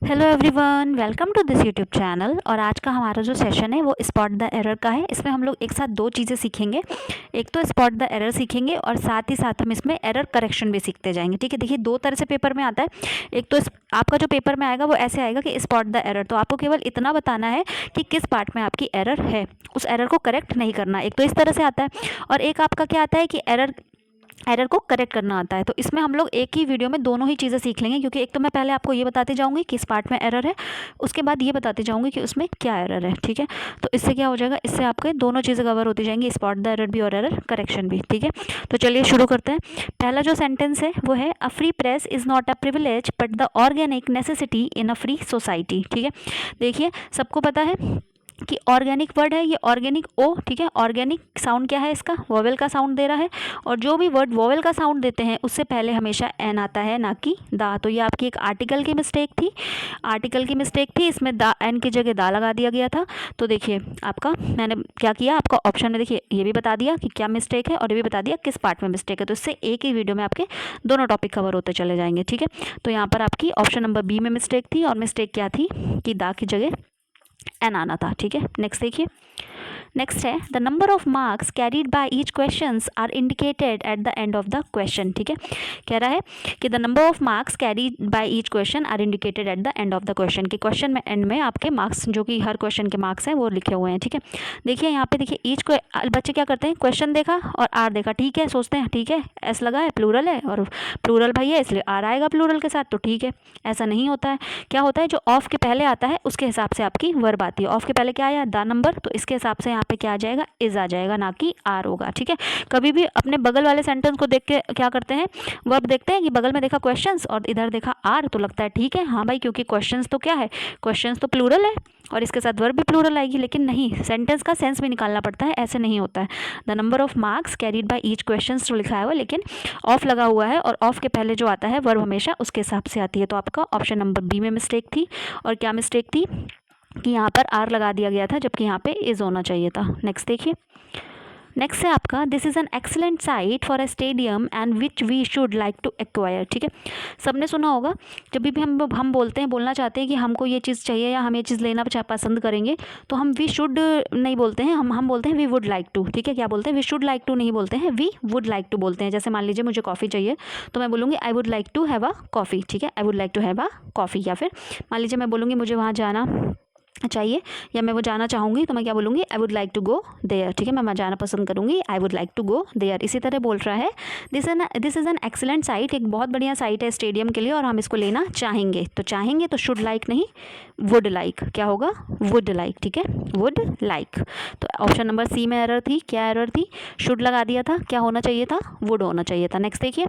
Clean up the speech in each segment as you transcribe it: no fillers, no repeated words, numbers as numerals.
Hello everyone, welcome to this YouTube channel. और आज का हमारा जो सेशन है वो स्पॉट द एरर का है। इसमें हम लोग एक साथ दो चीज़ें सीखेंगे। एक तो स्पॉट द एरर सीखेंगे और साथ ही साथ हम इसमें एरर करेक्शन भी सीखते जाएंगे। ठीक है, देखिए दो तरह से पेपर में आता है। एक तो आपका जो पेपर में आएगा वो ऐसे आएगा कि स्पॉट द एरर, तो आपको केवल इतना बताना है कि किस पार्ट में आपकी एरर है, उस एरर को करेक्ट नहीं करना। एक तो इस तरह से आता है और एक आपका क्या आता है कि एरर को करेक्ट करना आता है। तो इसमें हम लोग एक ही वीडियो में दोनों ही चीज़ें सीख लेंगे, क्योंकि एक तो मैं पहले आपको ये बताते जाऊंगी किस पार्ट में एरर है, उसके बाद ये बताते जाऊंगी कि उसमें क्या एरर है। ठीक है, तो इससे क्या हो जाएगा, इससे आपके दोनों चीज़ें कवर होती जाएंगी, स्पॉट द एरर भी और एरर करेक्शन भी। ठीक है, तो चलिए शुरू करते हैं। पहला जो सेंटेंस है वो है a free press is not a privilege but the organic necessity in a free society. ठीक है, देखिए सबको पता है कि ऑर्गेनिक वर्ड है ये, ऑर्गेनिक ओ। ठीक है, ऑर्गेनिक साउंड क्या है, इसका वोवेल का साउंड दे रहा है, और जो भी वर्ड वोवेल का साउंड देते हैं उससे पहले हमेशा एन आता है, ना कि दा। तो ये आपकी एक आर्टिकल की मिस्टेक थी, आर्टिकल की मिस्टेक थी, इसमें दा एन की जगह दा लगा दिया गया था। तो देखिए आपका मैंने क्या किया, आपका ऑप्शन में देखिए ये भी बता दिया कि क्या मिस्टेक है और ये भी बता दिया किस पार्ट में मिस्टेक है। तो इससे एक ही वीडियो में आपके दोनों टॉपिक कवर होते चले जाएंगे। ठीक है, तो यहाँ पर आपकी ऑप्शन नंबर बी में मिस्टेक थी, और मिस्टेक क्या थी कि दा की जगह एन आना था। ठीक है, नेक्स्ट देखिए। नेक्स्ट है the number of marks carried by each questions are indicated at the end of the question. ठीक है, कह रहा है कि the number of marks carried by each question are indicated at the end of the question, कि question में end में आपके मार्क्स, जो कि हर क्वेश्चन के मार्क्स हैं, वो लिखे हुए हैं। ठीक है, देखिए यहाँ पे देखिए ईच को बच्चे क्या करते हैं, क्वेश्चन देखा और आर देखा, ठीक है, सोचते हैं ठीक है एस लगा है, प्लूरल है और प्लूरल भाई है इसलिए आर आएगा प्लूरल के साथ, तो ठीक है। ऐसा नहीं होता है। क्या होता है, जो ऑफ के पहले आता है उसके हिसाब से आपकी वर्ब आती है। ऑफ के पहले क्या आया, द नंबर, तो इसके हिसाब से यहाँ पे क्या आ जाएगा, इज आ जाएगा, ना कि आर होगा। ठीक है, कभी भी अपने बगल वाले सेंटेंस को देख के क्या करते हैं, वर्ब देखते हैं कि बगल में देखा क्वेश्चंस और इधर देखा आर, तो लगता है ठीक है हाँ भाई, क्योंकि क्वेश्चंस तो क्या है, क्वेश्चंस तो प्लूरल है और इसके साथ वर्ब भी प्लूरल आएगी। लेकिन नहीं, सेंटेंस का सेंस भी निकालना पड़ता है, ऐसे नहीं होता है। The number of marks carried by each question तो लिखा है हुआ, लेकिन ऑफ लगा हुआ है और ऑफ के पहले जो आता है वर्ब हमेशा उसके हिसाब से आती है। तो आपका ऑप्शन नंबर बी में मिस्टेक थी। और क्या मिस्टेक थी कि यहाँ पर आर लगा दिया गया था, जबकि यहाँ पे इज होना चाहिए था। नेक्स्ट देखिए। नेक्स्ट है आपका this is an excellent site for a stadium and which we should like to acquire. ठीक है, सबने सुना होगा जब भी हम बोलते हैं, बोलना चाहते हैं कि हमको ये चीज़ चाहिए या हम ये चीज़ लेना पसंद करेंगे, तो हम वी शुड नहीं बोलते हैं, हम बोलते हैं वी वुड लाइक टू। ठीक है, क्या बोलते हैं, वी शुड लाइक टू नहीं बोलते हैं, वी वुड लाइक टू बोलते हैं। जैसे मान लीजिए मुझे कॉफ़ी चाहिए तो मैं बोलूँगी I would like to have a coffee. ठीक है, I would like to have a coffee. या फिर मान लीजिए मैं बोलूँगी मुझे वहाँ जाना चाहिए या मैं वो जाना चाहूँगी, तो मैं क्या बोलूँगी, I would like to go there. ठीक है, मैं जाना पसंद करूँगी, I would like to go there. इसी तरह बोल रहा है this is an excellent site, एक बहुत बढ़िया साइट है स्टेडियम के लिए और हम इसको लेना चाहेंगे। तो चाहेंगे तो शुड लाइक नहीं, वुड लाइक। क्या होगा, वुड लाइक। ठीक है, वुड लाइक। तो ऑप्शन नंबर सी में एरर थी। क्या एरर थी, शुड लगा दिया था, क्या होना चाहिए था, वुड होना चाहिए था। नेक्स्ट देखिए।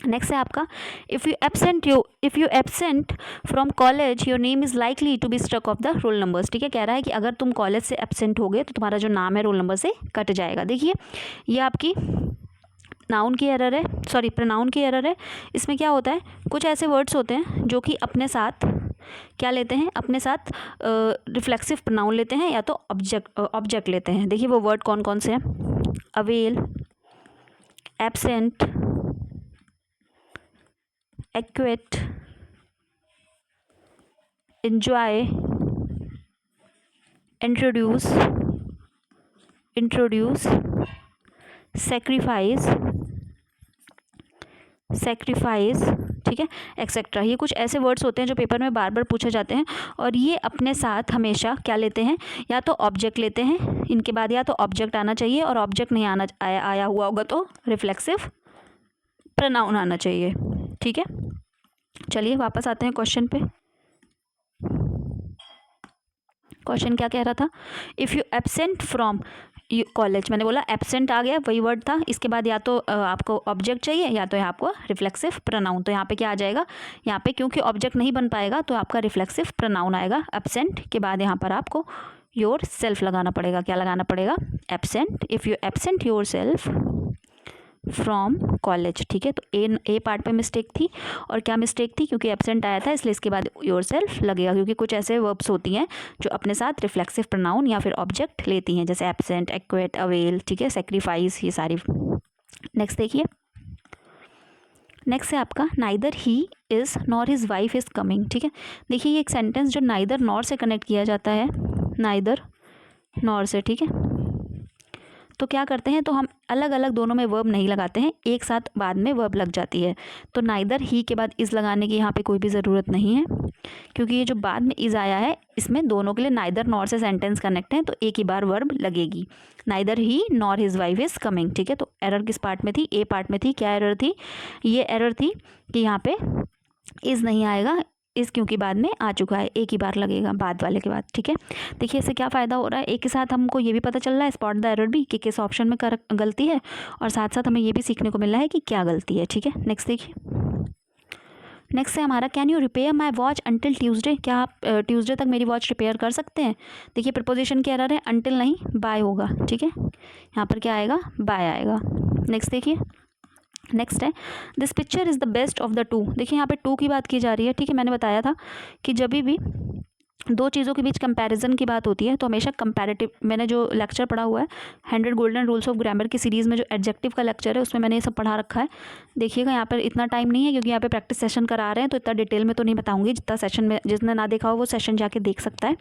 नेक्स्ट है आपका if you absent from college your name is likely to be struck off the roll numbers. ठीक है, कह रहा है कि अगर तुम कॉलेज से एब्सेंट हो गए तो तुम्हारा जो नाम है रोल नंबर से कट जाएगा। देखिए ये आपकी नाउन की एरर है, सॉरी प्रोनाउन की एरर है। इसमें क्या होता है, कुछ ऐसे वर्ड्स होते हैं जो कि अपने साथ क्या लेते हैं, अपने साथ रिफ्लेक्सिव प्रोनाउन लेते हैं या तो ऑब्जेक्ट लेते हैं। देखिए वो वर्ड कौन कौन से हैं, avail, absent, acquit, enjoy, introduce, sacrifice, ठीक है, एक्सेट्रा। ये कुछ ऐसे वर्ड्स होते हैं जो पेपर में बार बार पूछे जाते हैं और ये अपने साथ हमेशा क्या लेते हैं, या तो ऑब्जेक्ट लेते हैं, इनके बाद या तो ऑब्जेक्ट आना चाहिए और ऑब्जेक्ट नहीं आया हुआ होगा तो रिफ्लेक्सिव प्रोनाउन आना चाहिए। ठीक है, चलिए वापस आते हैं क्वेश्चन पे। क्वेश्चन क्या कह रहा था, if you absent from college, मैंने बोला एब्सेंट आ गया, वही वर्ड था। इसके बाद या तो आपको ऑब्जेक्ट चाहिए या तो आपको रिफ्लेक्सिव प्रोनाउन। तो यहाँ पे क्या आ जाएगा, यहाँ पे क्योंकि ऑब्जेक्ट नहीं बन पाएगा तो आपका रिफ्लेक्सिव प्रोनाउन आएगा। एब्सेंट के बाद यहाँ पर आपको योर सेल्फ लगाना पड़ेगा। क्या लगाना पड़ेगा, absent, if you absent your self from college. ठीक है, तो ए पार्ट पे मिस्टेक थी। और क्या मिस्टेक थी, क्योंकि एब्सेंट आया था इसलिए इसके बाद योर सेल्फ लगेगा, क्योंकि कुछ ऐसे वर्ब्स होती हैं जो अपने साथ रिफ्लेक्सिव प्रोनाउन या फिर ऑब्जेक्ट लेती हैं, जैसे एब्सेंट, एक्वेट, अवेल, ठीक है, सेक्रीफाइस, ये सारी। नेक्स्ट देखिए। नेक्स्ट है आपका neither he is nor his wife is coming, ठीक है। देखिए ये एक सेंटेंस जो नाइदर नॉर से कनेक्ट किया जाता है, नाइदर नॉर से, ठीक है। तो क्या करते हैं, तो हम अलग अलग दोनों में वर्ब नहीं लगाते हैं, एक साथ बाद में वर्ब लग जाती है। तो नाइदर ही के बाद इज़ लगाने की यहाँ पे कोई भी ज़रूरत नहीं है, क्योंकि ये जो बाद में इज़ आया है इसमें दोनों के लिए नाइदर नॉर से सेंटेंस कनेक्ट है, तो एक ही बार वर्ब लगेगी। Neither he nor his wife is coming, ठीक है। तो एरर किस पार्ट में थी, ए पार्ट में थी। क्या एरर थी, ये एरर थी कि यहाँ पे इज़ नहीं आएगा, इस क्योंकि बाद में आ चुका है, एक ही बार लगेगा बाद वाले के बाद, ठीक है। देखिए इससे क्या फ़ायदा हो रहा है, एक के साथ हमको ये भी पता चल रहा है स्पॉट द एरर भी कि किस ऑप्शन में गलती है, और साथ साथ हमें ये भी सीखने को मिल रहा है कि क्या गलती है, ठीक है। नेक्स्ट देखिए, नेक्स्ट है हमारा can you repair my watch until Tuesday, क्या आप ट्यूसडे तक मेरी वॉच रिपेयर कर सकते हैं। देखिए प्रपोजिशन क्या एरर है, अंटिल नहीं बाय होगा, ठीक है। यहाँ पर क्या आएगा, बाय आएगा। नेक्स्ट देखिए, नेक्स्ट है this picture is the best of the to. देखिए यहाँ पे टू की बात की जा रही है, ठीक है। मैंने बताया था कि जब भी दो चीज़ों के बीच कंपैरिजन की बात होती है तो हमेशा कंपैरेटिव, मैंने जो लेक्चर पढ़ा हुआ है 100 गोल्डन रूल्स ऑफ ग्रामर की सीरीज़ में जो एडजेक्टिव का लेक्चर है उसमें मैंने ये सब पढ़ा रखा है। देखिएगा यहाँ पर इतना टाइम नहीं है क्योंकि यहाँ पे प्रैक्टिस सेशन करा रहे हैं, तो इतना डिटेल में तो नहीं बताऊंगी, जितना सेशन में जिसने ना देखा हो वो सेशन जाके देख सकता है।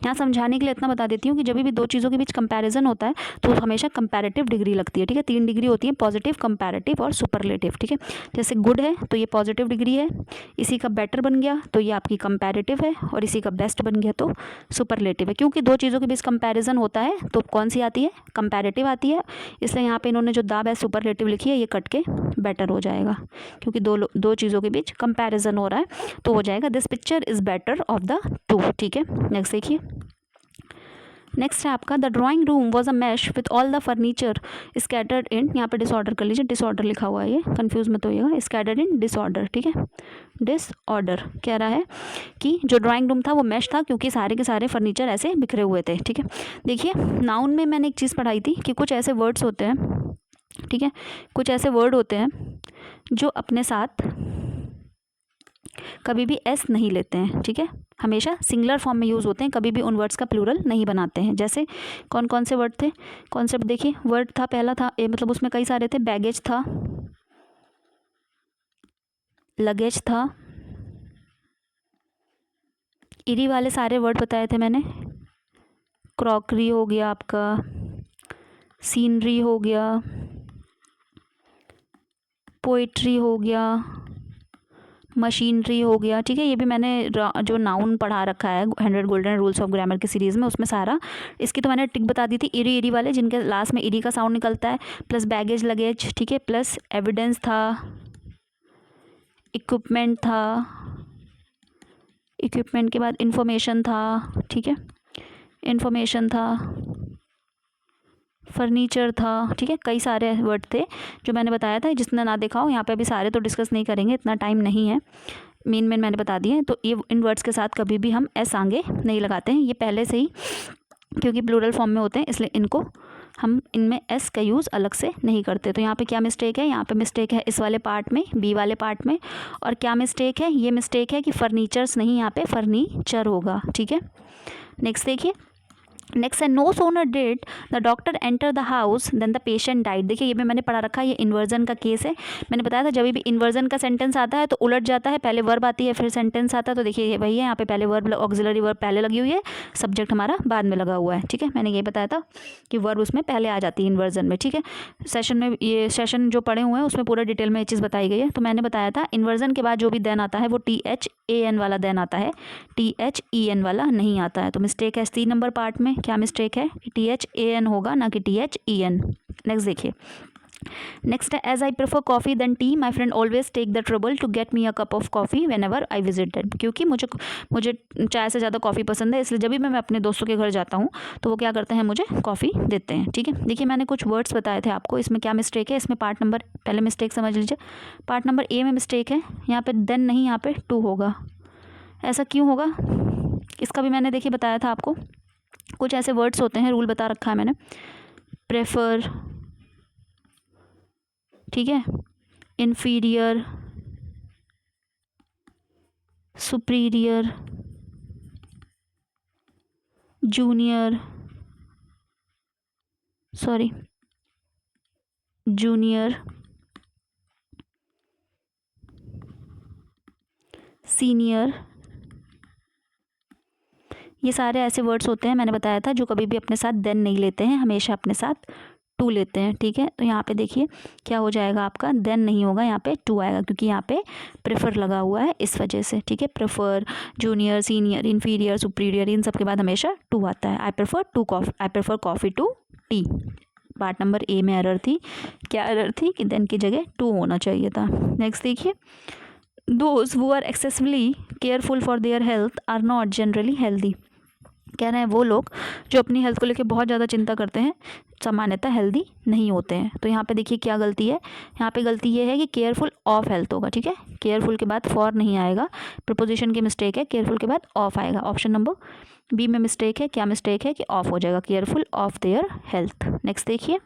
यहाँ समझाने के लिए इतना बता देती हूँ कि जब भी दो चीज़ों के बीच कंपेरिजन होता है तो हमेशा कंपैरेटिव डिग्री लगती है, ठीक है। 3 डिग्री होती है, पॉजिटिव, कंपैरेटिव और सुपरलेटिव, ठीक है। जैसे गुड है तो ये पॉजिटिव डिग्री है, इसी का बेटर बन गया तो ये आपकी कंपैरेटिव है, और इसी का बेस्ट बन गया तो सुपरलेटिव है। क्योंकि दो चीज़ों के बीच कंपैरिजन होता है तो कौन सी आती है, कंपैरेटिव आती है। इसलिए यहाँ पे इन्होंने जो द बेस्ट सुपरलेटिव लिखी है ये कट के बेटर हो जाएगा, क्योंकि दो चीज़ों के बीच कंपैरिजन हो रहा है तो हो जाएगा this picture is better of the two, ठीक है। नेक्स्ट देखिए, नेक्स्ट है आपका the drawing room was a mash with all the furniture scattered in, यहाँ पे डिसऑर्डर कर लीजिए, डिसऑर्डर लिखा हुआ है, ये कंफ्यूज मत होइएगा, स्कैटर्ड इन डिसऑर्डर, ठीक है। डिसऑर्डर कह रहा है कि जो ड्राइंग रूम था वो मैश था क्योंकि सारे के सारे फर्नीचर ऐसे बिखरे हुए थे, ठीक है। देखिए नाउन में मैंने एक चीज़ पढ़ाई थी कि कुछ ऐसे वर्ड्स होते हैं, ठीक है, कुछ ऐसे वर्ड होते हैं जो अपने साथ कभी भी एस नहीं लेते हैं, ठीक है, हमेशा सिंगुलर फॉर्म में यूज़ होते हैं, कभी भी उन वर्ड्स का प्लूरल नहीं बनाते हैं। जैसे कौन कौन से वर्ड थे, कॉन्सेप्ट देखिए, वर्ड था पहला था मतलब उसमें कई सारे थे, बैगेज था, लगेज था, इरी वाले सारे वर्ड बताए थे मैंने, क्रॉकरी हो गया आपका, सीनरी हो गया, पोइट्री हो गया, मशीनरी हो गया, ठीक है। ये भी मैंने जो नाउन पढ़ा रखा है 100 गोल्डन रूल्स ऑफ ग्रामर की सीरीज़ में, उसमें सारा इसकी तो मैंने टिक बता दी थी, इरी इरी वाले जिनके लास्ट में इरी का साउंड निकलता है, प्लस बैगेज लगेज, ठीक है, प्लस एविडेंस था, इक्विपमेंट था, इक्विपमेंट के बाद इंफॉर्मेशन था, ठीक है, इंफॉर्मेशन था, फर्नीचर था, ठीक है। कई सारे वर्ड थे जो मैंने बताया था, जिसने ना देखा हो यहाँ पे अभी सारे तो डिस्कस नहीं करेंगे, इतना टाइम नहीं है, मेन मैंने बता दिए। तो ये इन वर्ड्स के साथ कभी भी हम एस आगे नहीं लगाते हैं, ये पहले से ही, क्योंकि प्लूरल फॉर्म में होते हैं इसलिए इनको हम इनमें एस का यूज़ अलग से नहीं करते। तो यहाँ पे क्या मिस्टेक है, यहाँ पे मिस्टेक है इस वाले पार्ट में, बी वाले पार्ट में, और क्या मिस्टेक है, ये मिस्टेक है कि फर्नीचर्स नहीं, यहाँ पे फर्नीचर होगा, ठीक है। नेक्स्ट देखिए, नेक्स्ट है no sooner did the doctor enter the house then the patient died. देखिए ये भी मैंने पढ़ा रखा है, ये इन्वर्जन का केस है। मैंने बताया था जब भी इन्वर्जन का सेंटेंस आता है तो उलट जाता है, पहले वर्ब आती है फिर सेंटेंस आता है। तो देखिए ये वही है, यहाँ पे पहले वर्ब, ऑक्सिलरी वर्ब पहले लगी हुई है, सब्जेक्ट हमारा बाद में लगा हुआ है, ठीक है। मैंने ये बताया था कि वर्ब उसमें पहले आ जाती है इन्वर्जन में, ठीक है। सेशन में, ये सेशन जो पढ़े हुए हैं उसमें पूरा डिटेल में ये चीज़ बताई गई है। तो मैंने बताया था इन्वर्जन के बाद जो भी देन आता है वो THAN वाला देन आता है, THEN वाला नहीं आता है। तो मिस्टेक है 3 नंबर पार्ट में, क्या मिस्टेक है, THAN होगा ना कि THEN। नेक्स्ट देखिए, नेक्स्ट है as I prefer coffee then tea my friend always take the trouble to get me a cup of coffee whenever I visited. क्योंकि मुझे चाय से ज़्यादा कॉफ़ी पसंद है, इसलिए जब भी मैं अपने दोस्तों के घर जाता हूँ तो वो क्या करते हैं, मुझे कॉफ़ी देते हैं, ठीक है। देखिए मैंने कुछ वर्ड्स बताए थे आपको, इसमें क्या मिस्टेक है, इसमें पार्ट नंबर, पहले मिस्टेक समझ लीजिए, पार्ट नंबर ए में मिस्टेक है, यहाँ पर देन नहीं, यहाँ पर टू होगा। ऐसा क्यों होगा, इसका भी मैंने देखिए बताया था आपको, कुछ ऐसे वर्ड्स होते हैं, रूल बता रखा है मैंने, प्रेफर, ठीक है, inferior, superior, junior, junior, senior, ये सारे ऐसे वर्ड्स होते हैं, मैंने बताया था, जो कभी भी अपने साथ देन नहीं लेते हैं, हमेशा अपने साथ टू लेते हैं। ठीक है, तो यहाँ पे देखिए क्या हो जाएगा आपका, देन नहीं होगा, यहाँ पे टू आएगा, क्योंकि यहाँ पे प्रेफर लगा हुआ है इस वजह से। ठीक है, prefer, junior, senior, inferior, superior, इन सब के बाद हमेशा टू आता है। I prefer coffee to tea. Part number A में एरर थी। क्या एरर थी कि देन की जगह टू होना चाहिए था। नेक्स्ट देखिए, those who are excessively careful for their health are not generally healthy. कह रहे हैं वो लोग जो अपनी हेल्थ को लेकर बहुत ज़्यादा चिंता करते हैं सामान्यतः हेल्दी नहीं होते हैं। तो यहाँ पे देखिए क्या गलती है, यहाँ पे गलती ये है कि केयरफुल ऑफ हेल्थ होगा। ठीक है, केयरफुल के बाद फॉर नहीं आएगा, प्रपोजिशन की मिस्टेक है, केयरफुल के बाद ऑफ आएगा। ऑप्शन नंबर बी में मिस्टेक है। क्या मिस्टेक है कि ऑफ हो जाएगा, careful of their health. Next देखिए,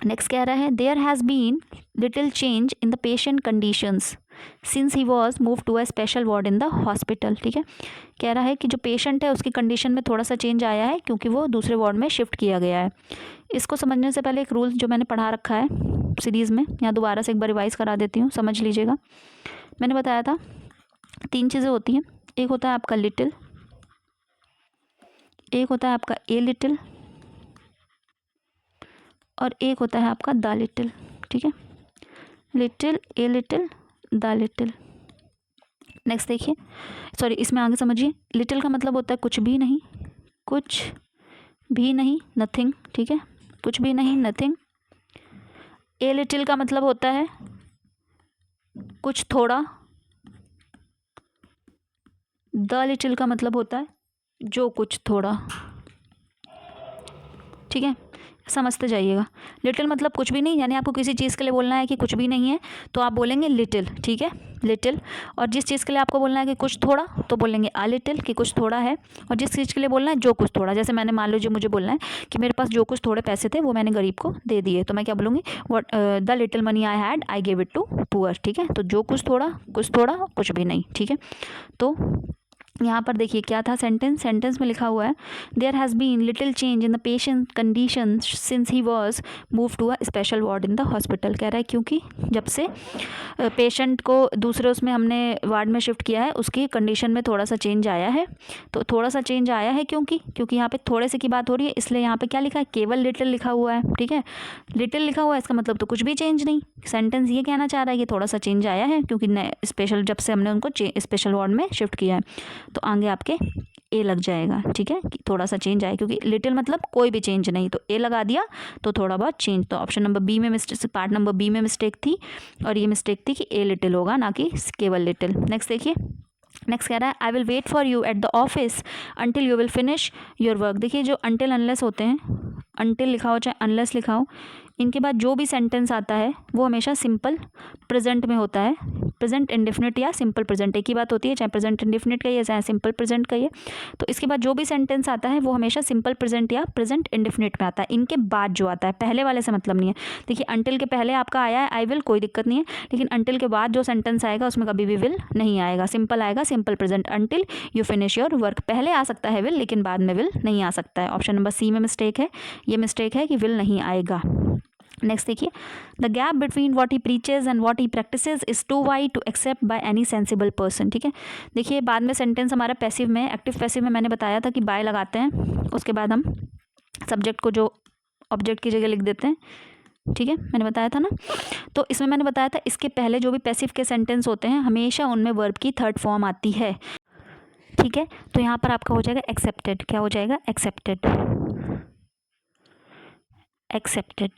नेक्स्ट कह रहा है there has been little change in the patient conditions since he was move to a special ward in the hospital. ठीक है, कह रहा है कि जो पेशेंट है उसकी कंडीशन में थोड़ा सा चेंज आया है क्योंकि वो दूसरे वार्ड में शिफ्ट किया गया है। इसको समझने से पहले एक रूल जो मैंने पढ़ा रखा है सीरीज़ में, यहाँ दोबारा से एक बार रिवाइज़ करा देती हूँ, समझ लीजिएगा। मैंने बताया था 3 चीज़ें होती हैं, एक होता है आपका लिटिल, एक होता है आपका ए लिटिल, और एक होता है आपका द लिटिल। ठीक है, little, a little, the little. Next देखिए, सॉरी इसमें आगे समझिए, लिटिल का मतलब होता है कुछ भी नहीं, कुछ भी नहीं, नथिंग। ठीक है, कुछ भी नहीं, नथिंग। ए लिटिल का मतलब होता है कुछ थोड़ा, द लिटिल का मतलब होता है जो कुछ थोड़ा। ठीक है, समझते जाइएगा। लिटिल मतलब कुछ भी नहीं, यानी आपको किसी चीज़ के लिए बोलना है कि कुछ भी नहीं है तो आप बोलेंगे लिटिल। ठीक है, लिटिल। और जिस चीज़ के लिए आपको बोलना है कि कुछ थोड़ा तो बोलेंगे आ लिटिल, कि कुछ थोड़ा है। और जिस चीज़ के लिए बोलना है जो कुछ थोड़ा, जैसे मैंने मान लीजिए मुझे बोलना है कि मेरे पास जो कुछ थोड़े पैसे थे वो मैंने गरीब को दे दिए, तो मैं क्या बोलूँगी, what the little money I had I gave it to poor. ठीक है, तो जो कुछ थोड़ा, कुछ भी नहीं। ठीक है, तो यहाँ पर देखिए क्या था सेंटेंस में लिखा हुआ है there has been little change in the patient condition since he was move to a special ward in the hospital. कह रहा है क्योंकि जब से पेशेंट को दूसरे उसमें हमने वार्ड में शिफ्ट किया है उसकी कंडीशन में थोड़ा सा चेंज आया है। तो थोड़ा सा चेंज आया है क्योंकि यहाँ पे थोड़े से की बात हो रही है, इसलिए यहाँ पे क्या लिखा है, केवल लिटिल लिखा हुआ है। ठीक है, लिटिल लिखा हुआ है, इसका मतलब तो कुछ भी चेंज नहीं। सेंटेंस ये कहना चाह रहा है कि थोड़ा सा चेंज आया है क्योंकि स्पेशल जब से हमने उनको स्पेशल वार्ड में शिफ्ट किया है, तो आगे आपके ए लग जाएगा। ठीक है, कि थोड़ा सा चेंज आए, क्योंकि लिटिल मतलब कोई भी चेंज नहीं, तो ए लगा दिया तो थोड़ा बहुत चेंज। तो ऑप्शन नंबर बी में मिस्टेक, पार्ट नंबर बी में मिस्टेक थी, और ये मिस्टेक थी कि ए लिटिल होगा ना कि केवल लिटिल। नेक्स्ट देखिए, नेक्स्ट कह रहा है I will wait for you at the office until you will finish your work. देखिए जो अंटिल अनलेस होते हैं, अंटिल लिखा हो चाहे अनलेस लिखा हो, इनके बाद जो भी सेंटेंस आता है वो हमेशा सिंपल प्रेजेंट में होता है। प्रेजेंट इंडेफिनिट या सिंपल प्रेजेंट एक ही बात होती है, चाहे प्रेजेंट इंडेफिनिट कहिए चाहे सिंपल प्रेजेंट कहिए। तो इसके बाद जो भी सेंटेंस आता है वो हमेशा सिंपल प्रेजेंट या प्रेजेंट इंडेफिनिट में आता है। इनके बाद जो आता है, पहले वाले से मतलब नहीं है। देखिए अंटिल के पहले आपका आया है आई विल, कोई दिक्कत नहीं है, लेकिन अंटिल के बाद जो सेंटेंस आएगा उसमें कभी भी विल नहीं आएगा, सिंपल आएगा, simple present, until you finish your work. पहले आ सकता है विल, लेकिन बाद में विल नहीं आ सकता है। ऑप्शन नंबर सी में मिस्टेक है, ये मिस्टेक है कि विल नहीं आएगा। नेक्स्ट देखिए, the gap between what he preaches and what he practises is too wide to accept by any sensible person. ठीक है, देखिए बाद में सेंटेंस हमारा पैसिव में, एक्टिव पैसिव में मैंने बताया था कि बाय लगाते हैं, उसके बाद हम सब्जेक्ट को जो ऑब्जेक्ट की जगह लिख देते हैं। ठीक है, मैंने बताया था ना। तो इसमें मैंने बताया था इसके पहले जो भी पैसिव के सेंटेंस होते हैं हमेशा उनमें वर्ब की थर्ड फॉर्म आती है। ठीक है, तो यहाँ पर आपका हो जाएगा एक्सेप्टेड। क्या हो जाएगा, एक्सेप्टेड, एक्सेप्टेड।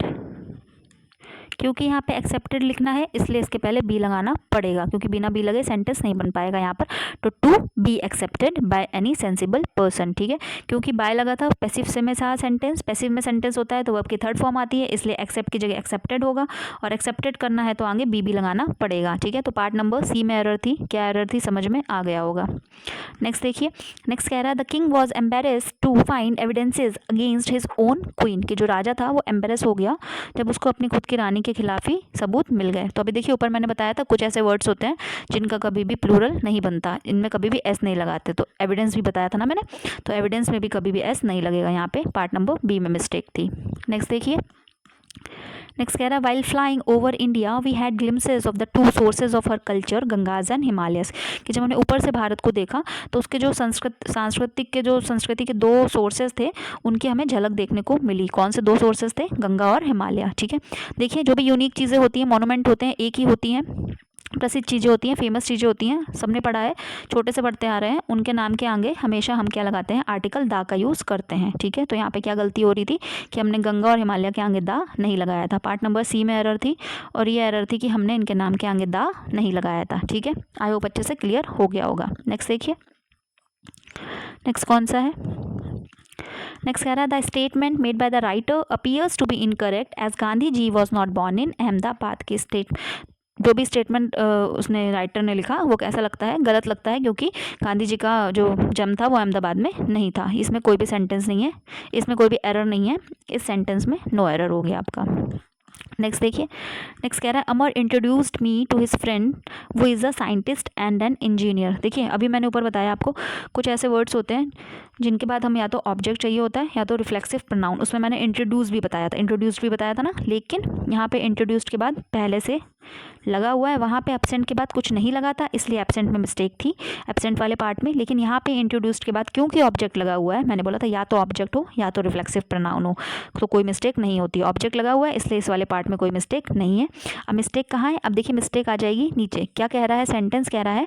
क्योंकि यहाँ पे एक्सेप्टेड लिखना है इसलिए इसके पहले बी लगाना पड़ेगा, क्योंकि बिना बी लगे सेंटेंस नहीं बन पाएगा यहाँ पर। तो to be accepted by any sensible person. ठीक है, क्योंकि बाय लगा था, पैसिव से में था सेंटेंस, पैसिव में सेंटेंस होता है तो वर्ब की थर्ड फॉर्म आती है, इसलिए एक्सेप्ट की जगह एक्सेप्टेड होगा, और एक्सेप्टेड करना है तो आगे बी लगाना पड़ेगा। ठीक है, तो पार्ट नंबर सी में एरर थी। क्या एरर थी समझ में आ गया होगा। नेक्स्ट देखिए, नेक्स्ट कह रहा है the king was embarrassed to find evidences against his own queen. कि जो राजा था वो एम्बेरेस हो गया जब उसको अपनी खुद की रानी के खिलाफ ही सबूत मिल गए। तो अभी देखिए ऊपर मैंने बताया था कुछ ऐसे वर्ड्स होते हैं जिनका कभी भी प्लूरल नहीं बनता, इनमें कभी भी एस नहीं लगाते। तो एविडेंस भी बताया था ना मैंने, तो एविडेंस में भी कभी भी एस नहीं लगेगा, यहाँ पे पार्ट नंबर बी में मिस्टेक थी। नेक्स्ट देखिए, नेक्स्ट कह रहा है while flying over India we had glimpses of the two sources of her culture Ganges and Himalayas, कि जब हमने ऊपर से भारत को देखा तो उसके जो संस्कृति के दो सोर्सेज थे उनकी हमें झलक देखने को मिली। कौन से दो सोर्सेज थे? गंगा और हिमालय। ठीक है, देखिए जो भी यूनिक चीज़ें होती हैं, मोनूमेंट होते हैं, एक ही होती हैं, प्रसिद्ध चीज़ें होती हैं, फेमस चीज़ें होती हैं, सबने पढ़ा है, छोटे से पढ़ते आ रहे हैं, उनके नाम के आगे हमेशा हम क्या लगाते हैं? आर्टिकल दा का यूज़ करते हैं। ठीक है, तो यहाँ पे क्या गलती हो रही थी कि हमने गंगा और हिमालय के आगे दा नहीं लगाया था। पार्ट नंबर सी में एरर थी और ये एरर थी कि हमने इनके नाम के आगे दा नहीं लगाया था। ठीक है, आई होप अच्छे से क्लियर हो गया होगा। नेक्स्ट देखिए, नेक्स्ट कौन सा है? नेक्स्ट कह रहा है the statement made by the writer appears to be incorrect as Gandhi ji was not born in Ahmedabad. की जो भी स्टेटमेंट उसने राइटर ने लिखा वो कैसा लगता है? गलत लगता है, क्योंकि गांधी जी का जो जन्म था वो अहमदाबाद में नहीं था। इसमें कोई भी सेंटेंस नहीं है, इसमें कोई भी एरर नहीं है, इस सेंटेंस में नो एरर हो गया आपका। नेक्स्ट देखिए, नेक्स्ट कह रहा है Amar introduced me to his friend who is a scientist and an engineer. देखिए अभी मैंने ऊपर बताया आपको कुछ ऐसे वर्ड्स होते हैं जिनके बाद हम या तो ऑब्जेक्ट चाहिए होता है या तो रिफ्लेक्सिव प्रोनाउन। उसमें मैंने इंट्रोड्यूस भी बताया था, इंट्रोड्यूस्ड भी बताया था ना, लेकिन यहाँ पे इंट्रोड्यूस्ड के बाद पहले से लगा हुआ है, वहाँ पे एब्सेंट के बाद कुछ नहीं लगा था, इसलिए एब्सेंट में मिस्टेक थी एब्सेंट वाले पार्ट में। लेकिन यहाँ पे इंट्रोड्यूस्ड के बाद क्योंकि ऑब्जेक्ट लगा हुआ है, मैंने बोला था या तो ऑब्जेक्ट हो या तो रिफ्लेक्सिव प्रोनाउन हो, तो कोई मिस्टेक नहीं होती। ऑब्जेक्ट लगा हुआ है इसलिए इस वाले पार्ट में कोई मिस्टेक नहीं है। अब मिस्टेक कहाँ है? अब देखिए मिस्टेक आ जाएगी नीचे। क्या कह रहा है? सेंटेंस कह रहा है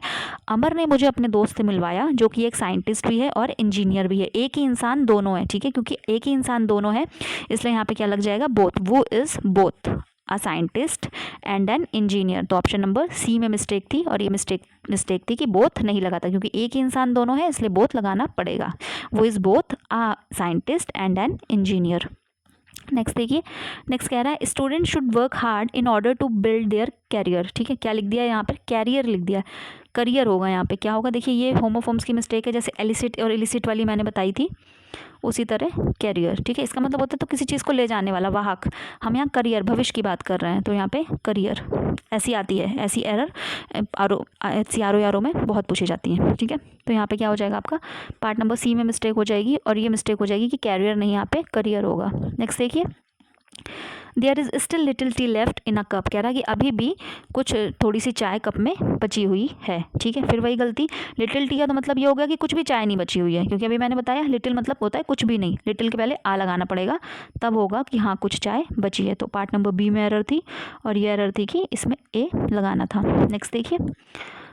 अमर ने मुझे अपने दोस्त से मिलवाया जो कि एक साइंटिस्ट भी है और इंजीनियर भी है। एक ही इंसान दोनों है। ठीक है, क्योंकि एक ही इंसान दोनों है इसलिए यहाँ पे क्या लग जाएगा? बोथ। वो is both a scientist and an engineer. तो ऑप्शन नंबर सी में मिस्टेक थी और ये मिस्टेक थी कि बोथ नहीं लगा था, क्योंकि एक ही इंसान दोनों है इसलिए बोथ लगाना पड़ेगा। वो is both a scientist and an engineer. Next देखिए, नेक्स्ट कह रहा है student should work hard in order to build their career. ठीक है, क्या लिख दिया यहाँ पर? कैरियर लिख दिया, करियर होगा यहाँ पे। क्या होगा? देखिए ये होमोफॉर्म्स की मिस्टेक है, जैसे एलिसिट और इलिसिट वाली मैंने बताई थी, उसी तरह कैरियर। ठीक है, इसका मतलब होता है तो किसी चीज़ को ले जाने वाला, वाहक। हम यहाँ करियर, भविष्य की बात कर रहे हैं, तो यहाँ पे करियर ऐसी आती है, ऐसी एरर आर ओ में बहुत पूछी जाती है। ठीक है, तो यहाँ पे क्या हो जाएगा आपका? पार्ट नंबर सी में मिस्टेक हो जाएगी और ये मिस्टेक हो जाएगी कि कैरियर नहीं, यहाँ पे करियर होगा। नेक्स्ट देखिए, there is still little tea left in a cup. कह रहा है कि अभी भी कुछ थोड़ी सी चाय कप में बची हुई है। ठीक है, फिर वही गलती, लिटिल टी का तो मतलब ये हो गया कि कुछ भी चाय नहीं बची हुई है, क्योंकि अभी मैंने बताया लिटिल मतलब होता है कुछ भी नहीं। लिटिल के पहले आ लगाना पड़ेगा, तब होगा कि हाँ कुछ चाय बची है। तो पार्ट नंबर बी में एरर थी और ये एरर थी कि इसमें ए लगाना था। नेक्स्ट देखिए,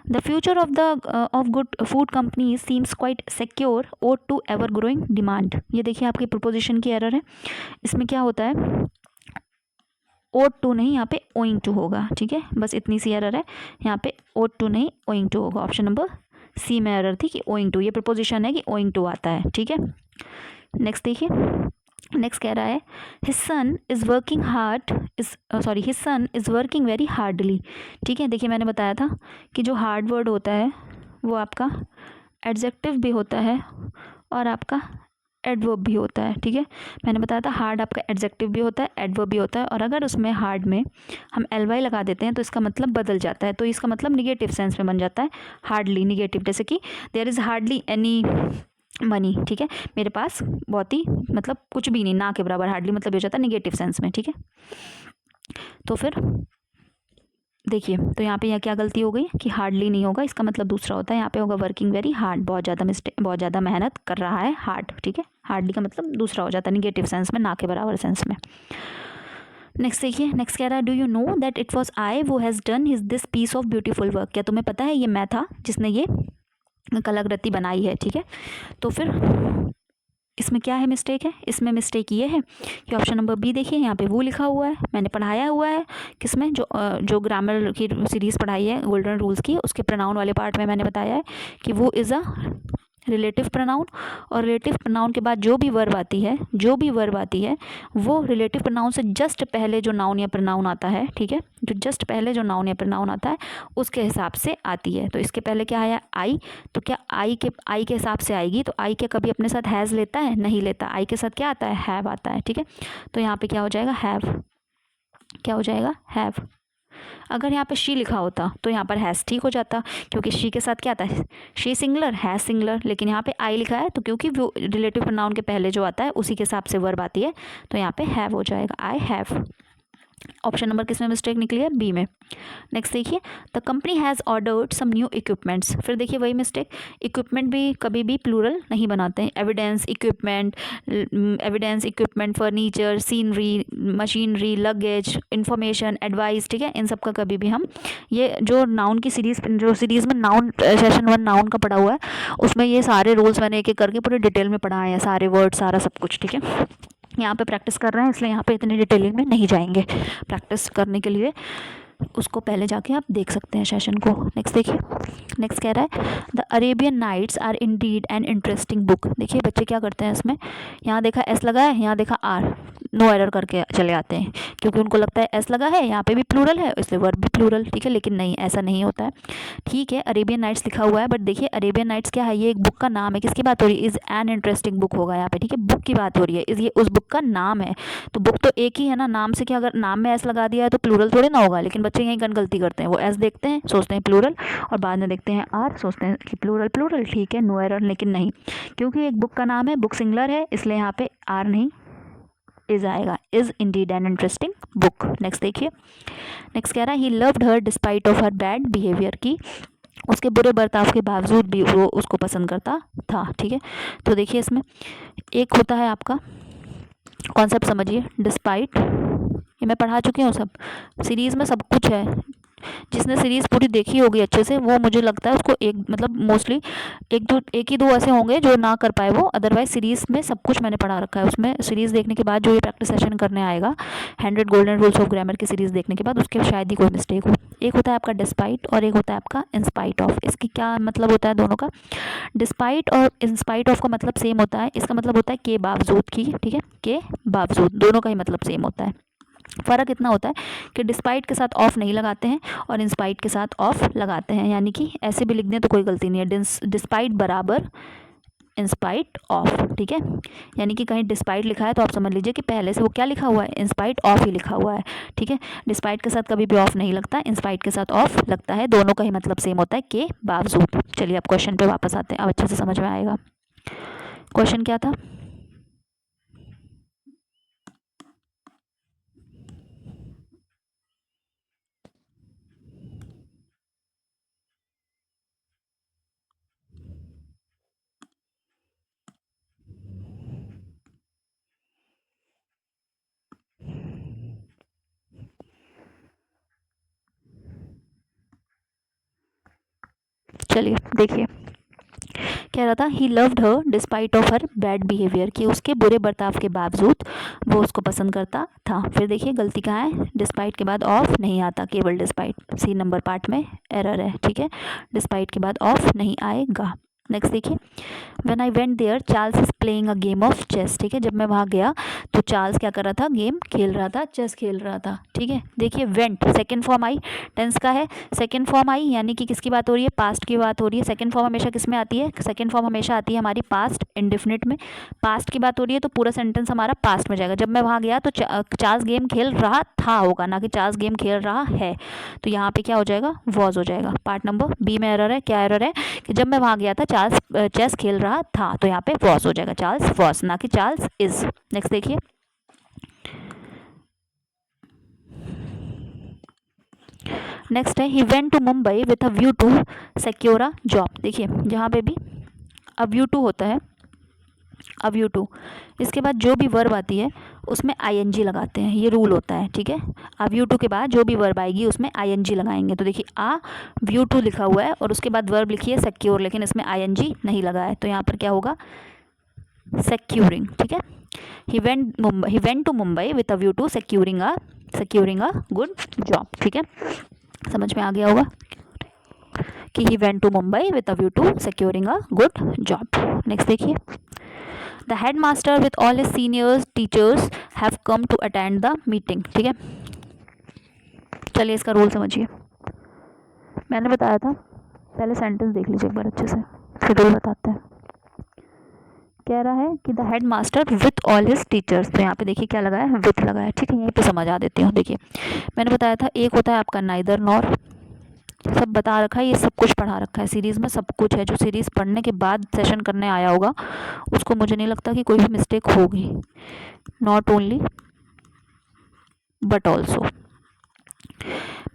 the future of good food company seems quite secure और टू एवर ग्रोइंग डिमांड। ये देखिए आपकी प्रोपोजिशन की एरर है। इसमें क्या होता है? ओड टू नहीं, यहाँ पे ओइंग टू होगा। ठीक है, बस इतनी सी एरर है, यहाँ पे ओड टू नहीं ओइंग टू होगा। ऑप्शन नंबर सी में एरर थी कि ओइंग टू, ये प्रपोजिशन है कि ओइंग टू आता है। ठीक है, नेक्स्ट देखिए, नेक्स्ट कह रहा है his son is working very hardly. ठीक है, देखिए मैंने बताया था कि जो हार्ड वर्ड होता है वो आपका एडजेक्टिव भी होता है और आपका एडवर्ब भी होता है। ठीक है, मैंने बताया था हार्ड आपका एडजेक्टिव भी होता है, एडवर्ब भी होता है, और अगर उसमें हार्ड में हम ly लगा देते हैं तो इसका मतलब बदल जाता है, तो इसका मतलब निगेटिव सेंस में बन जाता है। हार्डली निगेटिव, जैसे कि there is hardly any money. ठीक है, मेरे पास बहुत ही मतलब कुछ भी नहीं, ना के बराबर। हार्डली मतलब हो जाता है निगेटिव सेंस में। ठीक है, तो फिर देखिए, तो यहाँ पे यह क्या गलती हो गई कि हार्डली नहीं होगा, इसका मतलब दूसरा होता है। यहाँ पे होगा वर्किंग वेरी हार्ड, बहुत ज़्यादा मेहनत कर रहा है, हार्ड। ठीक है, हार्डली का मतलब दूसरा हो जाता है निगेटिव सेंस में, ना के बराबर सेंस में। नेक्स्ट देखिए, नेक्स्ट कह रहा है do you know that it was I who has done his this piece of beautiful work. क्या तुम्हें पता है ये मैं था जिसने ये कलाकृति बनाई है। ठीक है, तो फिर इसमें क्या है मिस्टेक है? इसमें मिस्टेक ये है कि ऑप्शन नंबर बी देखिए, यहाँ पे वो लिखा हुआ है, मैंने पढ़ाया हुआ है किसमें, जो ग्रामर की सीरीज़ पढ़ाई है गोल्डन रूल्स की, उसके प्रोनाउन वाले पार्ट में मैंने बताया है कि वो इज़ अ रिलेटिव प्रोनाउन, और रिलेटिव प्रोनाउन के बाद जो भी वर्ब आती है वो रिलेटिव प्रोनाउन से जस्ट पहले जो नाउन या प्रोनाउन आता है। ठीक है, जो जस्ट पहले जो नाउन या प्रोनाउन आता है उसके हिसाब से आती है। तो इसके पहले क्या आया? आई, तो क्या आई के हिसाब से आएगी, तो आई के कभी अपने साथ हैज़ लेता है? नहीं लेता। आई के साथ क्या आता है? हैव आता है। ठीक है, तो यहाँ पे क्या हो जाएगा? हैव। क्या हो जाएगा? हैव। अगर यहाँ पे शी लिखा होता तो यहाँ पर हैज़ ठीक हो जाता, क्योंकि शी के साथ क्या आता है? She singular, has singular. लेकिन यहाँ पे आई लिखा है तो क्योंकि वो रिलेटिव प्रोनाउन के पहले जो आता है उसी के हिसाब से वर्ब आती है, तो यहाँ पे हैव हो जाएगा, आई हैव। ऑप्शन नंबर किस में मिस्टेक निकली है, बी में। नेक्स्ट देखिए, the company has ordered some new equipments. फिर देखिए वही मिस्टेक, इक्विपमेंट भी कभी भी प्लूरल नहीं बनाते हैं। Evidence equipment, furniture, scenery, machinery, luggage, information, advice, ठीक है, इन सब का कभी भी हम ये जो नाउन की सीरीज़, जो सीरीज़ में नाउन सेशन 1 नाउन का पढ़ा हुआ है, उसमें ये सारे रूल्स मैंने एक एक करके पूरे डिटेल में पढ़ाए हैं, सारे वर्ड, सारा सब कुछ, ठीक है। यहाँ पे प्रैक्टिस कर रहे हैं इसलिए यहाँ पे इतनी डिटेलिंग में नहीं जाएंगे। प्रैक्टिस करने के लिए उसको पहले जाके आप देख सकते हैं सेशन को। नेक्स्ट देखिए, नेक्स्ट कह रहा है the Arabian Nights are indeed an interesting book. देखिए बच्चे क्या करते हैं इसमें, यहाँ देखा एस लगा है, यहाँ देखा आर, नो एरर करके चले आते हैं क्योंकि उनको लगता है एस लगा है, यहाँ पे भी प्लूरल है इसलिए वर्ब भी प्लूरल, ठीक है, लेकिन नहीं, ऐसा नहीं होता है। ठीक है, अरेबियन नाइट्स लिखा हुआ है, बट देखिए अरेबियन नाइट्स क्या है, ये एक बुक का नाम है। किसकी बात हो रही है, इज़ एन इंटरेस्टिंग बुक होगा यहाँ पे, ठीक है, बुक की बात हो रही है, इस ये उस बुक का नाम है। तो बुक तो एक ही है ना, नाम से क्या, अगर नाम में एस लगा दिया है तो प्लूरल थोड़ी ना होगा। लेकिन बच्चे यहीं गलती करते हैं, वो एस देखते हैं सोचते हैं प्लूरल, और बाद में देखते हैं आर सोचते हैं कि प्लूरल प्लूरल, ठीक है, नो एरर। लेकिन नहीं, क्योंकि एक बुक का नाम है, बुक सिंगुलर है, इसलिए यहाँ पे आर नहीं, इज आएगा, is Indeed an interesting book. Next देखिए, नेक्स्ट कह रहा है he loved her despite of her bad behaviour, की उसके बुरे बर्ताव के बावजूद भी वो उसको पसंद करता था, ठीक है। तो देखिए इसमें एक होता है आपका कॉन्सेप्ट, समझिए, डिस्पाइट, ये मैं पढ़ा चुकी हूँ, सब सीरीज़ में सब कुछ है। जिसने सीरीज़ पूरी देखी होगी अच्छे से, वो मुझे लगता है उसको एक मतलब मोस्टली एक ही दो ऐसे होंगे जो ना कर पाए वो, अदरवाइज सीरीज़ में सब कुछ मैंने पढ़ा रखा है। उसमें सीरीज़ देखने के बाद जो ये प्रैक्टिस सेशन करने आएगा 100 गोल्डन रूल्स ऑफ ग्रामर की सीरीज़ देखने के बाद, उसके शायद ही कोई मिस्टेक हो। एक होता है आपका डिस्पाइट और एक होता है आपका इंस्पाइट ऑफ। इसकी क्या मतलब होता है दोनों का, डिस्पाइट और इंस्पाइट ऑफ का मतलब सेम होता है, इसका मतलब होता है के बावजूद की, ठीक है, के बावजूद, दोनों का ही मतलब सेम होता है। फ़र्क इतना होता है कि डिस्पाइट के साथ ऑफ नहीं लगाते हैं और इंस्पाइट के साथ ऑफ लगाते हैं, यानी कि ऐसे भी लिख दें तो कोई गलती नहीं है, डिस्पाइट बराबर इंस्पाइट ऑफ, ठीक है। यानी कि कहीं डिस्पाइट लिखा है तो आप समझ लीजिए कि पहले से वो क्या लिखा हुआ है, इंस्पाइट ऑफ ही लिखा हुआ है, ठीक है। डिस्पाइट के साथ कभी भी ऑफ नहीं लगता, इंस्पाइट के साथ ऑफ लगता है, दोनों का ही मतलब सेम होता है, के बावजूद। चलिए अब क्वेश्चन पे वापस आते हैं, अब अच्छे से समझ में आएगा। क्वेश्चन क्या था, चलिए देखिए, कह रहा था he loved her despite of her bad behaviour, कि उसके बुरे बर्ताव के बावजूद वो उसको पसंद करता था। फिर देखिए गलती कहाँ है, डिस्पाइट के बाद ऑफ नहीं आता, केवल डिस्पाइट, सी नंबर पार्ट में एरर है, ठीक है, डिस्पाइट के बाद ऑफ नहीं आएगा। नेक्स्ट देखिए, when I went there Charles is playing a game of chess, ठीक है, जब मैं वहाँ गया तो चार्ल्स क्या कर रहा था, गेम खेल रहा था, चेस खेल रहा था, ठीक है। देखिए went second form I, tense का है, सेकंड फॉर्म आई यानी कि किसकी बात हो रही है, पास्ट की बात हो रही है। सेकंड फॉर्म हमेशा किस में आती है, सेकंड फॉर्म हमेशा आती है हमारी पास्ट इंडेफिनिट में। पास्ट की बात हो रही है तो पूरा सेंटेंस हमारा पास्ट में जाएगा। जब मैं वहाँ गया तो चार्ल्स गेम खेल रहा था होगा, ना कि चार्ल्स गेम खेल रहा है, तो यहाँ पे क्या हो जाएगा, वॉज हो जाएगा। पार्ट नंबर बी में एरर है, क्या एरर है कि जब मैं वहाँ गया था चार्ल्स चेस खेल रहा था, तो यहाँ पे वॉज हो जाएगा, चार्ल्स वॉज, ना कि चार्ल्स इज। नेक्स्ट देखिए, नेक्स्ट है he went to Mumbai with a view to secure a job. देखिए जहाँ पे भी अ व्यू टू होता है, अ व्यू टू, इसके बाद जो भी वर्ब आती है उसमें आईएनजी लगाते हैं, ये रूल होता है, ठीक है। अ व्यू टू के बाद जो भी वर्ब आएगी उसमें आईएनजी लगाएंगे। तो देखिए आ व्यू टू लिखा हुआ है और उसके बाद वर्ब लिखी है सिक्योर, लेकिन इसमें आईएनजी नहीं लगा है, तो यहाँ पर क्या होगा, सिक्योरिंग, ठीक है। He went to Mumbai with a view to securing a good job, ठीक है, समझ में आ गया होगा कि he went to Mumbai with a view to securing a good job. Next देखिए, the head master with all his seniors teachers have come to attend the meeting, ठीक है। चलिए इसका रूल समझिए, मैंने बताया था, पहले सेंटेंस देख लीजिए एक बार अच्छे से, फिर रूल बताते हैं। कह रहा है कि the head master with all his teachers, तो यहाँ पे देखिए क्या लगा है, विथ लगा है, ठीक है, यहीं पे समझा देती हूँ। देखिए मैंने बताया था एक होता है आपका नाइदर नॉर, सब बता रखा है, ये सब कुछ पढ़ा रखा है सीरीज़ में, सब कुछ है। जो सीरीज़ पढ़ने के बाद सेशन करने आया होगा उसको मुझे नहीं लगता कि कोई भी मिस्टेक होगी। Not only but also.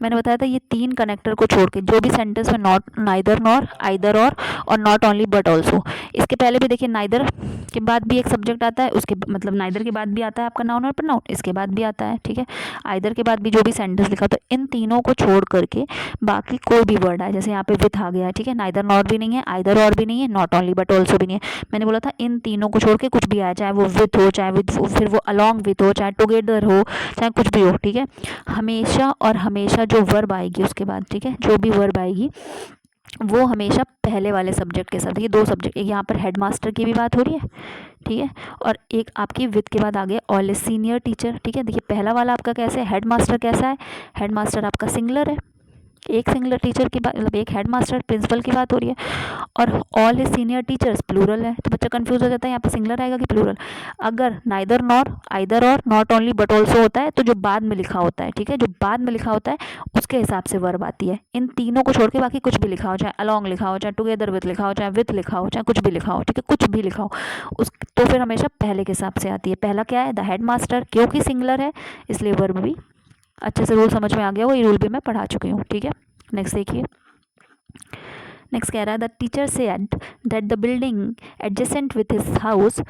मैंने बताया था ये तीन कनेक्टर को छोड़ के जो भी सेंटेंस में नॉट, नाइदर नॉर, आइदर और नॉट ओनली बट ऑल्सो, इसके पहले भी देखिए नाइदर के बाद भी एक सब्जेक्ट आता है, उसके मतलब नाइदर के बाद भी आता है आपका नाउन और प्रोनाउन, इसके बाद भी आता है, ठीक है। आइदर के बाद भी जो भी सेंटेंस लिखा, तो इन तीनों को छोड़ करके बाकी कोई भी वर्ड आए, जैसे यहाँ पे विथ आ गया है, ठीक है। नाइदर नॉर भी नहीं है, आइदर और भी नहीं है, नॉट ओनली बट ऑल्सो भी नहीं है। मैंने बोला था इन तीनों को छोड़ के कुछ भी आए, चाहे वो विथ हो, चाहे विथ फिर वो अलॉन्ग विथ हो, चाहे टुगेदर हो, चाहे कुछ भी हो, ठीक है। हमेशा और हमेशा जो वर्ब आएगी उसके बाद, ठीक है, जो भी वर्ब आएगी वो हमेशा पहले वाले सब्जेक्ट के साथ। ये दो सब्जेक्ट, एक यहाँ पर हेड मास्टर की भी बात हो रही है, ठीक है, और एक आपकी विद के बाद आ गया ऑल इज सीनियर टीचर, ठीक है। देखिए पहला वाला आपका कैसे है, हेड मास्टर कैसा है, हेड मास्टर आपका सिंगुलर है, एक सिंगुलर टीचर की बात, मतलब एक हेड मास्टर प्रिंसिपल की बात हो रही है, और all is senior teachers plural है, तो बच्चा कंफ्यूज हो जाता है यहाँ पे सिंगुलर आएगा कि प्लूरल। अगर नाइदर नॉर, आइदर और, नॉट ओनली बट ऑल्सो होता है, तो जो बाद में लिखा होता है, ठीक है, जो बाद में लिखा होता है उसके हिसाब से वर्ब आती है। इन तीनों को छोड़ के बाकी कुछ भी लिखा हो, चाहे अलॉन्ग लिखा हो, चाहे टुगेदर विथ लिखा हो, चाहे विथ लिखा हो, चाहे कुछ भी लिखा हो, ठीक है, कुछ भी लिखा हो उस, तो फिर हमेशा पहले के हिसाब से आती है। पहला क्या है, द हेड मास्टर, क्योंकि सिंगुलर है इसलिए वर्ब भी अच्छे से रूल समझ में आ गया, वो ये रूल भी मैं पढ़ा चुकी हूँ, ठीक है। नेक्स्ट देखिए, नेक्स्ट कह रहा है the teacher said that the building adjacent with his house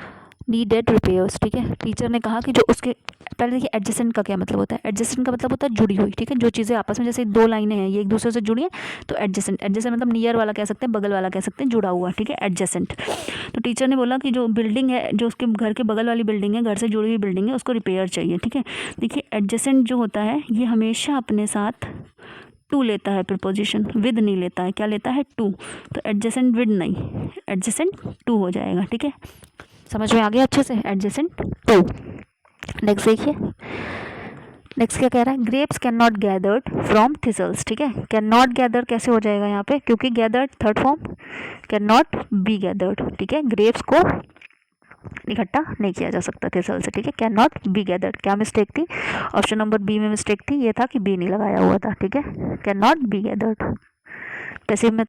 needed repairs, ठीक है। टीचर ने कहा कि जो उसके, पहले देखिए एडजेसेंट का क्या मतलब होता है, एडजेसेंट का मतलब होता है जुड़ी हुई, ठीक है, जो चीज़ें आपस में, जैसे दो लाइनें हैं ये एक दूसरे से जुड़ी हैं, तो एडजेसेंट, एडजेसेंट मतलब नियर वाला कह सकते हैं, बगल वाला कह सकते हैं, जुड़ा हुआ, ठीक है, एडजेसेंट। तो टीचर ने बोला कि जो बिल्डिंग है, जो उसके घर के बगल वाली बिल्डिंग है, घर से जुड़ी हुई बिल्डिंग है, उसको रिपेयर चाहिए, ठीक है। देखिए एडजेसेंट जो होता है ये हमेशा अपने साथ टू लेता है, प्रीपोजिशन, विद नहीं लेता है, क्या लेता है, टू, तो एडजेसेंट विद नहीं, एडजेसेंट टू हो जाएगा, ठीक है। समझ में आ गया अच्छे से, एडजेसेंट टू। नेक्स्ट देखिए, नेक्स्ट क्या कह रहा है, grapes can not gathered from thistles, ठीक है। कैन नॉट गैदर कैसे हो जाएगा यहाँ पे, क्योंकि gathered third form, can not be gathered, ठीक है। ग्रेप्स को इकट्ठा नहीं किया जा सकता थिसल से, ठीक है। कैन नॉट बी गैदर्ड, क्या मिस्टेक थी, ऑप्शन नंबर बी में मिस्टेक थी, ये था कि बी नहीं लगाया हुआ था, ठीक है, can not be gathered. Passive में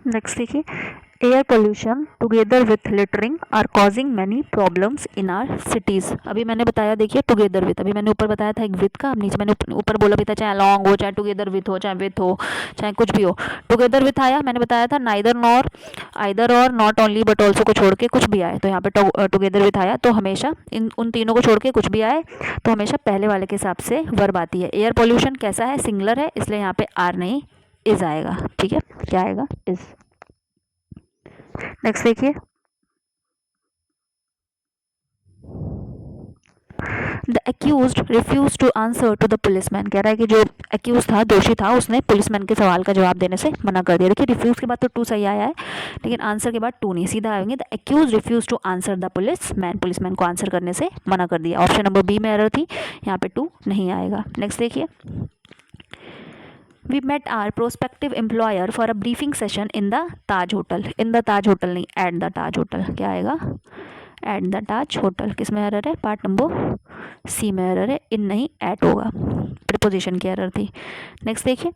नेक्स्ट देखिए, air pollution together with littering are causing many problems in our cities. अभी मैंने बताया देखिए टुगेदर विथ, अभी मैंने ऊपर बताया था एक विथ का, अब नीचे मैंने ऊपर बोला भी था चाहे अलॉन्ग हो, चाहे टुगेदर विथ हो, चाहे विथ हो, चाहे कुछ भी हो। टुगेदर विथ आया, मैंने बताया था नाइदर नॉर, आइदर और, नॉट ओनली बट ऑल्सो को छोड़ के कुछ भी आए, तो यहाँ पे टुगेदर विथ आया, तो हमेशा उन तीनों को छोड़ के कुछ भी आए तो हमेशा पहले वाले के हिसाब से वर्ब आती है। एयर पोल्यूशन कैसा है, सिंगुलर है, इसलिए यहाँ पे आर नहीं इज आएगा, ठीक है, क्या आएगा, इज। नेक्स्ट देखिए, the accused refuse to answer to the policeman, कह रहा है कि जो एक्यूज था, दोषी था, उसने पुलिसमैन के सवाल का जवाब देने से मना कर दिया। देखिए रिफ्यूज के बाद तो टू सही आया है, लेकिन आंसर के बाद टू नहीं, सीधा आएंगे, the accuse refuse to answer the policeman, policeman को आंसर करने से मना कर दिया। ऑप्शन नंबर बी में एरर थी, यहाँ पे टू नहीं आएगा। नेक्स्ट देखिए, we met our prospective employer for a briefing session in the Taj hotel, in the Taj hotel नहीं, एट द ताज होटल, क्या आएगा, एट द ताज होटल। किस में एरर है, पार्ट नंबर सी में एरर है, इन नहीं एट होगा, प्रीपोजिशन की एरर थी। नेक्स्ट देखिए,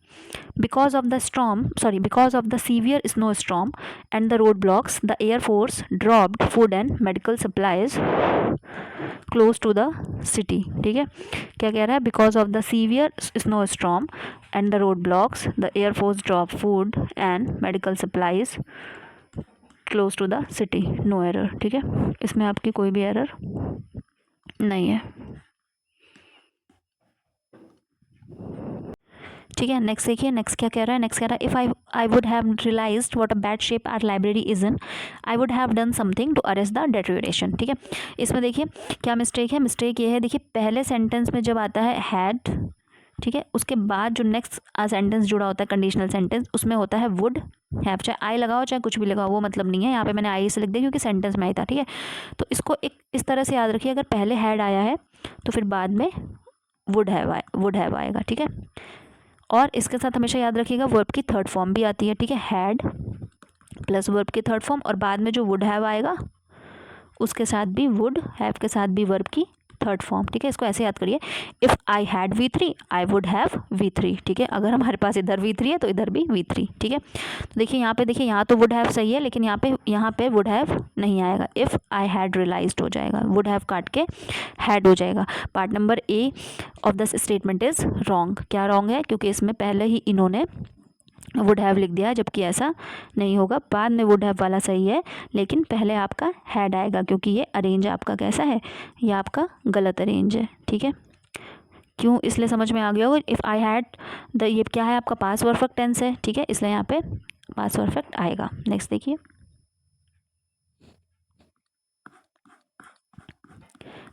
because of the storm, sorry, because of the severe snow storm and the road blocks the air force dropped food and medical supplies close to the city, ठीक है। क्या कह रहा है, because of the severe snow storm and the road blocks the air force drop food and medical supplies close to the city, no error, ठीक है, इसमें आपकी कोई भी एरर नहीं है, ठीक है। नेक्स्ट देखिए, नेक्स्ट क्या कह रहा है, नेक्स्ट कह रहा है, if I would have realised what a bad shape our library is in, I would have done something to arrest the deterioration, ठीक है। इसमें देखिए क्या मिस्टेक है, मिस्टेक ये है, देखिए पहले सेंटेंस में जब आता है हैड, ठीक है, उसके बाद जो नेक्स्ट सेंटेंस जुड़ा होता है कंडीशनल सेंटेंस, उसमें होता है वुड हैव, चाहे आई लगाओ चाहे कुछ भी लगाओ, वो मतलब नहीं है, यहाँ पे मैंने आई से लिख दिया क्योंकि सेंटेंस में आई था, ठीक है। तो इसको एक इस तरह से याद रखिए, अगर पहले हैड आया है तो फिर बाद में वुड हैव आएगा, ठीक है। और इसके साथ हमेशा याद रखिएगा वर्ब की थर्ड फॉर्म भी आती है, ठीक है, हैड प्लस वर्ब की थर्ड फॉर्म, और बाद में जो वुड हैव आएगा उसके साथ भी, वुड हैव के साथ भी वर्ब की थर्ड फॉर्म, ठीक है। इसको ऐसे याद करिए, if I had V3 I would have V3, ठीक है। अगर हमारे पास इधर V3 है तो इधर भी V3, ठीक है। तो देखिए यहाँ तो वुड हैव सही है, लेकिन यहाँ पे वुड हैव नहीं आएगा, इफ़ आई हैड रियलाइज्ड हो जाएगा, वुड हैव काट के हैड हो जाएगा। Part number A of this statement is wrong. क्या रॉन्ग है? क्योंकि इसमें पहले ही इन्होंने वुड हैव लिख दिया, जबकि ऐसा नहीं होगा। बाद में वुड हैव वाला सही है, लेकिन पहले आपका हैड आएगा, क्योंकि ये अरेंज आपका कैसा है, ये आपका गलत अरेंज है, ठीक है। क्यों? इसलिए समझ में आ गया होगा। इफ़ आई हैड द, ये क्या है आपका पास्ट परफेक्ट टेंस है, ठीक है, इसलिए यहाँ पे पास्ट परफेक्ट आएगा। नेक्स्ट देखिए,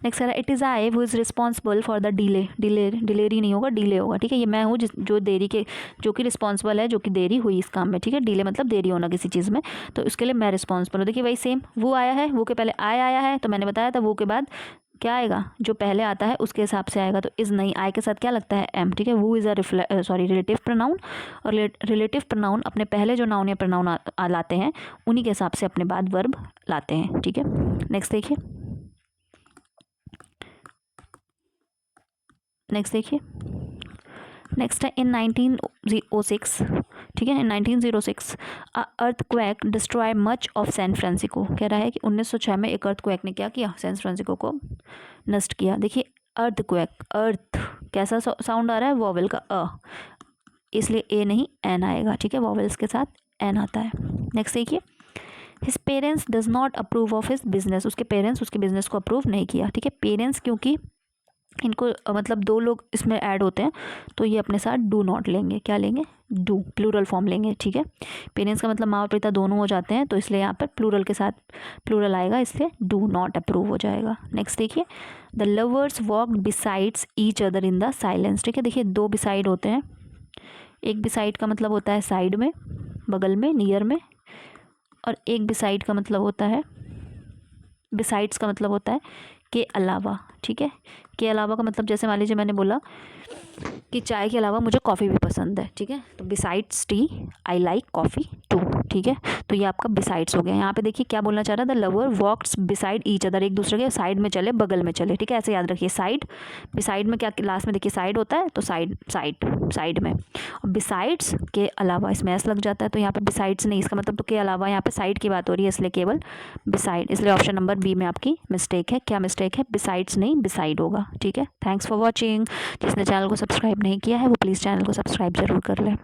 नेक्स्ट है it is I who is responsible for the डिलेरी नहीं होगा, डिले होगा, ठीक है। ये मैं हूँ जो कि रिस्पॉन्सिबल है, जो कि देरी हुई इस काम में, ठीक है। डिले मतलब देरी होना किसी चीज़ में, तो उसके लिए मैं रिस्पॉन्सिबल हूँ। देखिए वही सेम, वो आया है, वो के पहले आई आया है, तो मैंने बताया था वो के बाद क्या आएगा, जो पहले आता है उसके हिसाब से आएगा। तो इज़ नहीं, आई के साथ क्या लगता है, एम, ठीक है। वो इज़ रिलेटिव प्रोनाउन, और रिलेटिव प्रोनाउन अपने पहले जो नाउन या प्रोनाउन लाते हैं उन्हीं के हिसाब से अपने बाद वर्ब लाते हैं, ठीक है। नेक्स्ट देखिए, नेक्स्ट है इन 1906, ठीक है, in 1906 earthquake destroy much of San Francisco. कह रहा है कि 1906 में एक अर्थक्वेक ने क्या किया, सैन फ्रांसिस्को को नष्ट किया। देखिए अर्थक्वेक, अर्थ कैसा साउंड आ रहा है, वॉवेल का अ, इसलिए ए नहीं एन आएगा, ठीक है, वॉवेल्स के साथ एन आता है। नेक्स्ट देखिए, his parents does not approve of his business, उसके पेरेंट्स उसके बिजनेस को अप्रूव नहीं किया, ठीक है। पेरेंट्स क्योंकि इनको मतलब दो लोग इसमें ऐड होते हैं, तो ये अपने साथ डू नॉट लेंगे, क्या लेंगे, डू, प्लूरल फॉर्म लेंगे, ठीक है। पेरेंट्स का मतलब माँ और पिता दोनों हो जाते हैं, तो इसलिए यहाँ पर प्लूरल के साथ प्लूरल आएगा, इसलिए डू नॉट अप्रूव हो जाएगा। नेक्स्ट देखिए, the lovers walked besides each other in the silence, ठीक है। देखिए दो बिसाइड होते हैं, एक बिसाइड का मतलब होता है साइड में, बगल में, नियर में, और एक बिसाइड का मतलब होता है, बिसाइड्स का मतलब होता है के अलावा, ठीक है। के अलावा का मतलब जैसे मान लीजिए मैंने बोला कि चाय के अलावा मुझे कॉफ़ी भी पसंद है, ठीक है, तो besides tea I like coffee too, ठीक है। तो ये आपका बिसाइड्स हो गया। यहाँ पे देखिए क्या बोलना चाह रहा है, the lover walks beside each other, एक दूसरे के साइड में चले, बगल में चले, ठीक है, ऐसे याद रखिए। साइड, बिसाइड में क्या लास्ट में देखिए साइड होता है, तो साइड में, और बिसाइड्स के अलावा इसमें एस लग जाता है, तो यहाँ पे बिसाइड्स नहीं, इसका मतलब तो के अलावा, यहाँ पे साइड की बात हो रही है, इसलिए केवल बिसाइड, इसलिए ऑप्शन नंबर बी में आपकी मिस्टेक है। क्या मिस्टेक है, बिसाइड्स नहीं बिसाइड होगा, ठीक है। Thanks for watching. जिसने चैनल को सब्सक्राइब नहीं किया है वो प्लीज़ चैनल को सब्सक्राइब जरूर कर लें।